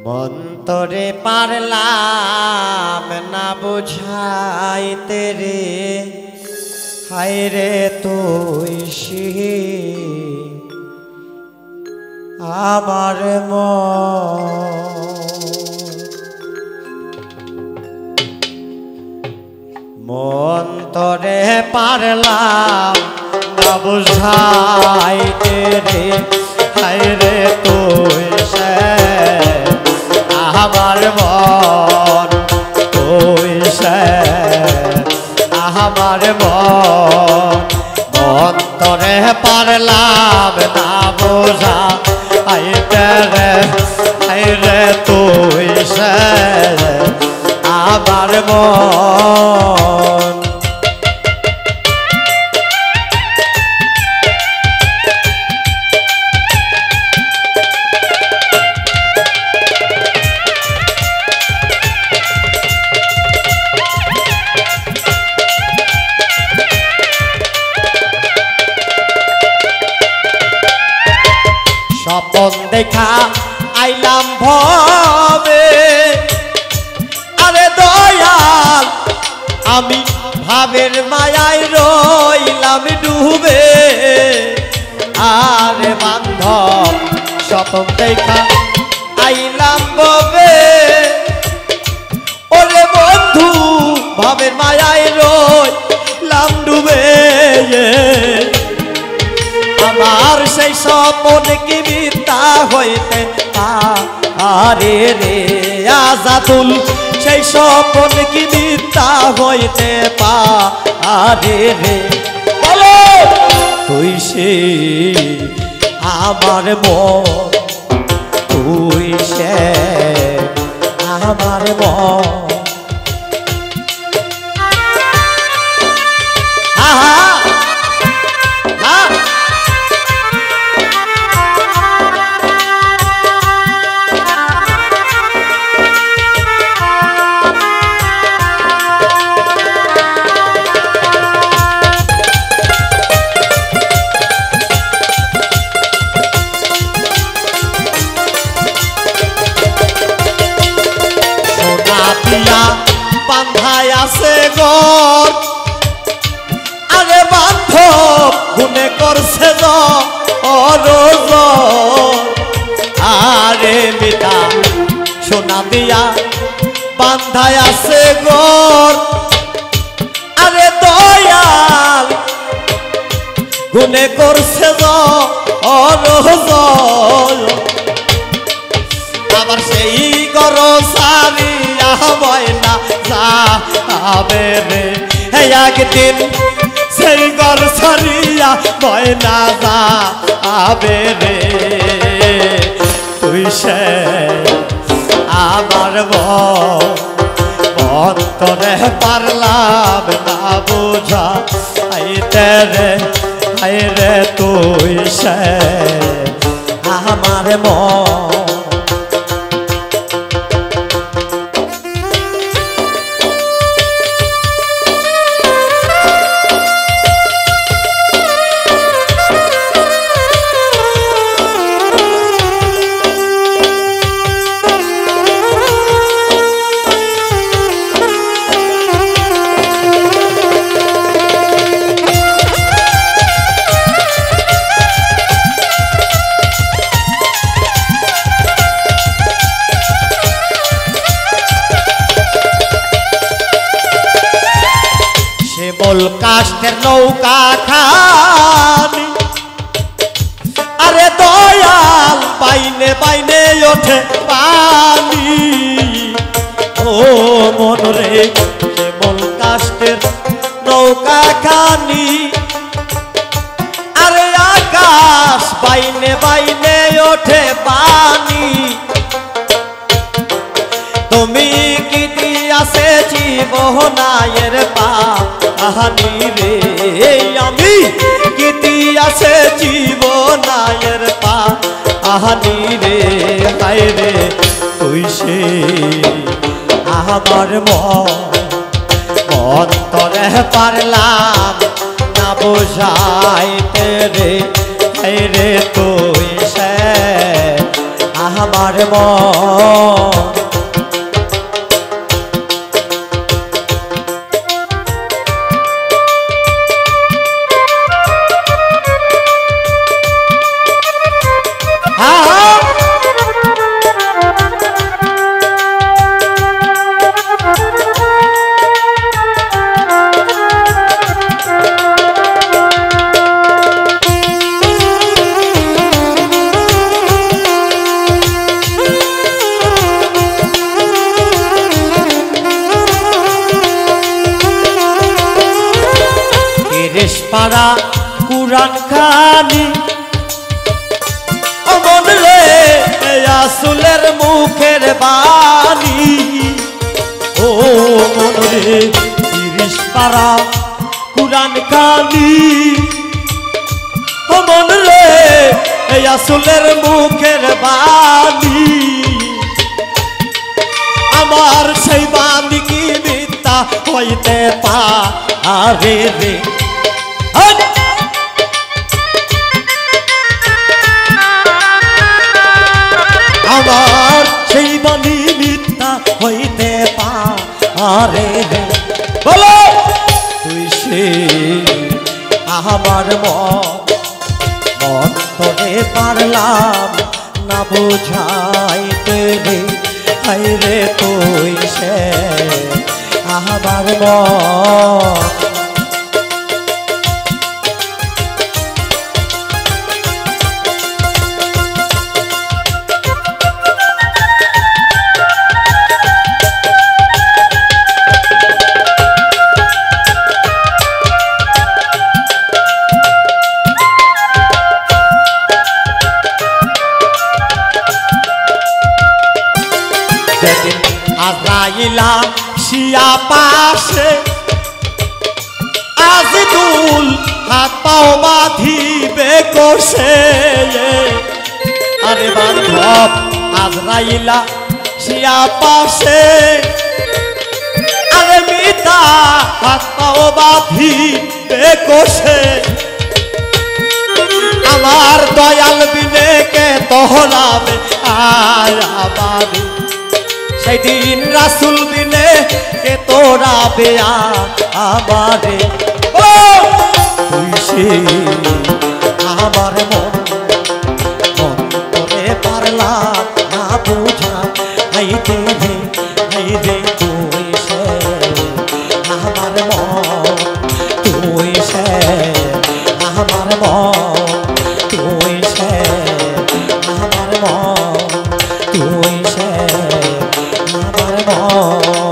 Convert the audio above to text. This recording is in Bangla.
মন্তরে পারলাম না বুঝাইতে রে, হায় রে তুই আমার মন্তরে পারলাম না বুঝাইতে রে, হায় রে তুই আমার মন, তুই আমার মন্তরে পারলাম না বুঝাইতে রে, হায় রে তুই আমার মন। স্বপন দেখা আইলাম ভবে, আরে দয়াল আমি ভাবের মায়ায় রইলাম ডুবে, আরে বান্ধব স্বপন দেখা আইলাম ভবে, ওরে বন্ধু ভাবের মায়ায় রইলাম ডুবে, আমার সেই স্বপন কি মিথ্যা হইতে পারে রে আজাদুল, সেই স্বপন কি মিথ্যা হইতে পারে রে, বলো তুই সে আমার মন, তুই সে আমার মন। বান্ধায় আছে গর, আরে বান্ধব গুনে করছে আরে মিতা সোনা দিয়া বান্ধায় আছে গর, আরে দয়াল গুনে করছে আবার সেই গর সারিয়া ময়না যাবে রে, একদিন সেই গর সারিয়া ময়না যাবে রে, তুই সে আমার মন্তরে পারলাম না বুঝাইতে রে, হায় রে তুই সে আমার মন। শিমুল কাষ্ঠের নৌকা খানি, আরে দয়াল বাইনে বাইনে ওঠে পানি, ও মন রে শিমুল কাষ্ঠের নৌকা খানি, আরে আকাশ বাইনে বাইনে ওঠে পানি, তুমি কি দিয়াছে জীবনায়ের পাহানি রে, আমি কি দিয়াছে জীবনায়ের পাহানি রে, হায় রে তুই সে আমার মন্তরে পারলাম না বুঝাইতে রে, হায় রে তুই সে আমার আমার মন পাড়া কুরআন খানি ও মন রে রাসূলের মুখের বাণী ও মন রে 30 পাড়া কুরআন খানি ও মন রে রাসূলের মুখের বাণী আমার সেই বাণী কি মিথ্যা হইতে পারে রে আমার সেই বাণী মিথ্যা হইতে পারে বলো তুই সে আমার মন তোরে পারলাম না বুঝাইতে রে হাই রে তুই সে আমার মন আজরাইলা শিয়া পাশে আজিদুল হাত পাও বাঁধিবে কোষে আরে বান্ধব আজরাইলা শিয়া পাশে আরে মিতা হাত পাও বাঁধিবে কোষে আমার দয়াল বিনে কে তোহরাবে আয়াবাদি সেদিন রাসূল বিনে কে তোরা বেয়া আমারে ও তুই সে আমার মন তোরে পারলাম না বুঝা হাইতে রে তুই সে আমার মন তুই সে আমার মন তুই সে আমার মন তুই সে আমার মন